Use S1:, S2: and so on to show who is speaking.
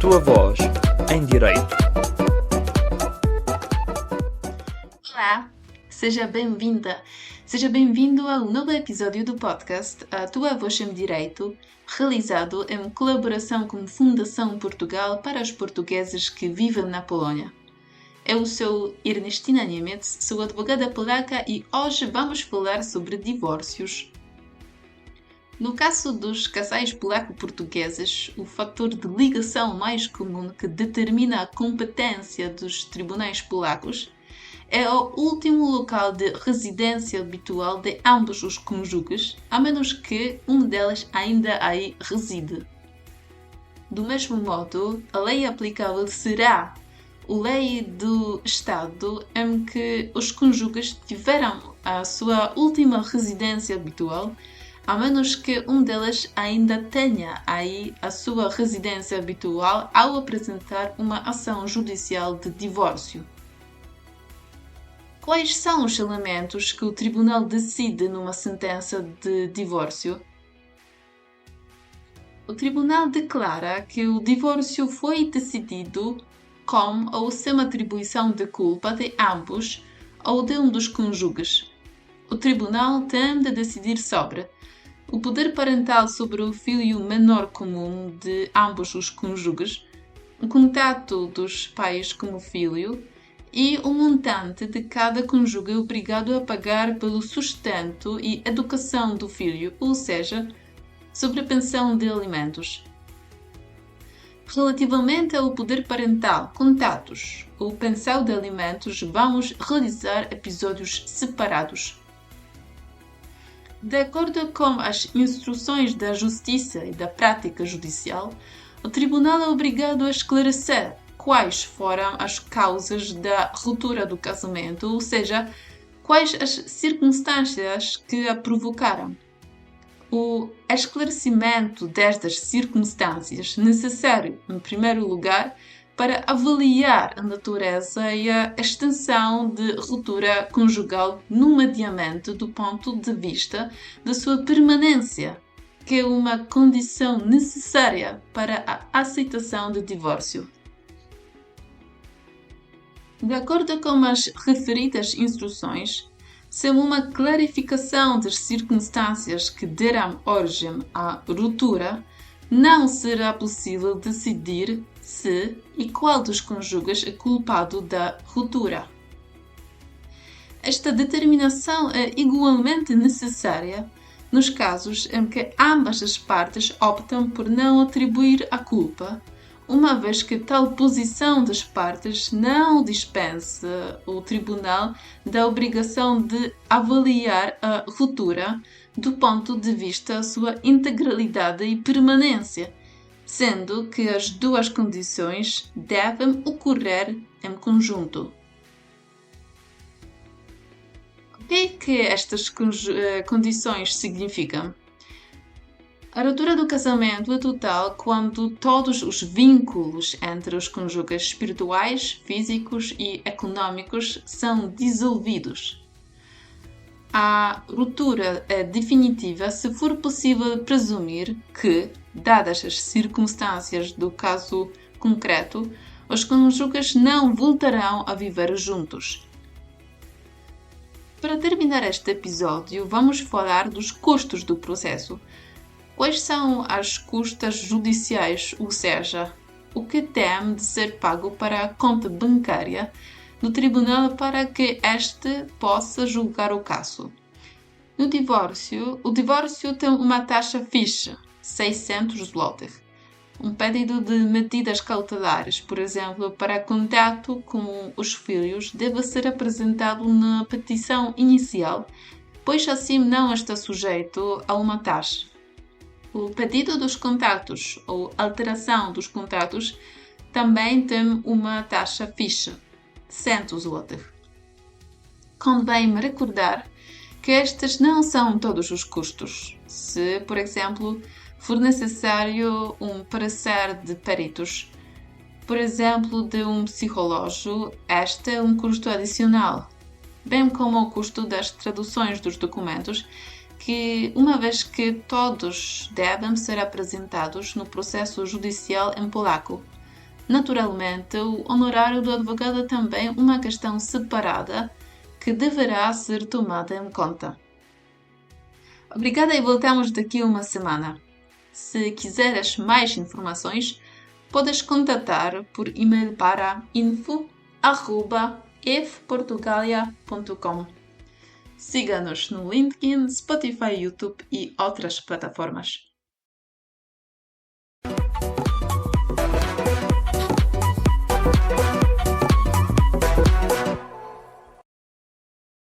S1: sua voz em direito.
S2: Olá, seja bem-vinda, seja bem-vindo ao novo episódio do podcast A Tua Voz em Direito, realizado em colaboração com Fundação Portugal para os portugueses que vivem na Polónia. Eu sou Ernestina Niemiec, sou advogada polaca e hoje vamos falar sobre divórcios. No caso dos casais polaco-portugueses, o fator de ligação mais comum que determina a competência dos tribunais polacos é o último local de residência habitual de ambos os cônjuges, a menos que um deles ainda aí reside. Do mesmo modo, a lei aplicável será a lei do Estado em que os cônjuges tiveram a sua última residência habitual, a menos que um deles ainda tenha aí a sua residência habitual ao apresentar uma ação judicial de divórcio. Quais são os elementos que o tribunal decide numa sentença de divórcio? O tribunal declara que o divórcio foi decidido com ou sem atribuição de culpa de ambos ou de um dos cônjuges. O tribunal tem de decidir sobre o poder parental sobre o filho menor comum de ambos os cônjuges, o contato dos pais com o filho e o montante de cada cônjuge obrigado a pagar pelo sustento e educação do filho, ou seja, sobre a pensão de alimentos. Relativamente ao poder parental, contatos ou pensão de alimentos, vamos realizar episódios separados. De acordo com as instruções da Justiça e da prática judicial, o Tribunal é obrigado a esclarecer quais foram as causas da ruptura do casamento, ou seja, quais as circunstâncias que a provocaram. O esclarecimento destas circunstâncias é necessário, em primeiro lugar, para avaliar a natureza e a extensão de ruptura conjugal nomeadamente do ponto de vista da sua permanência, que é uma condição necessária para a aceitação de divórcio. De acordo com as referidas instruções, sem uma clarificação das circunstâncias que deram origem à ruptura, não será possível decidir se e qual dos cônjuges é culpado da ruptura. Esta determinação é igualmente necessária nos casos em que ambas as partes optam por não atribuir a culpa, uma vez que tal posição das partes não dispensa o tribunal da obrigação de avaliar a ruptura do ponto de vista da sua integralidade e permanência, sendo que as duas condições devem ocorrer em conjunto. O que é que estas condições significam? A ruptura do casamento é total quando todos os vínculos entre os cônjuges espirituais, físicos e econômicos são dissolvidos. A ruptura é definitiva se for possível presumir que, dadas as circunstâncias do caso concreto, os cônjuges não voltarão a viver juntos. Para terminar este episódio, vamos falar dos custos do processo. Quais são as custas judiciais, ou seja, o que tem de ser pago para a conta bancária do tribunal para que este possa julgar o caso? No divórcio, o divórcio tem uma taxa fixa, 600 zloty. Um pedido de medidas cautelares, por exemplo, para contato com os filhos, deve ser apresentado na petição inicial, pois assim não está sujeito a uma taxa. O pedido dos contatos ou alteração dos contatos também tem uma taxa fixa, 100 zloty. Convém recordar que estes não são todos os custos. Se, por exemplo, for necessário um parecer de peritos, por exemplo, de um psicólogo, este é um custo adicional, bem como o custo das traduções dos documentos que, uma vez que todos devem ser apresentados no processo judicial em polaco, Naturalmente, o honorário do advogado é também uma questão separada que deverá ser tomada em conta. Obrigada e voltamos daqui a uma semana. Se quiseres mais informações, podes contatar por e-mail para info@efportugalia.com. Siga-nos no LinkedIn, Spotify, YouTube e outras plataformas.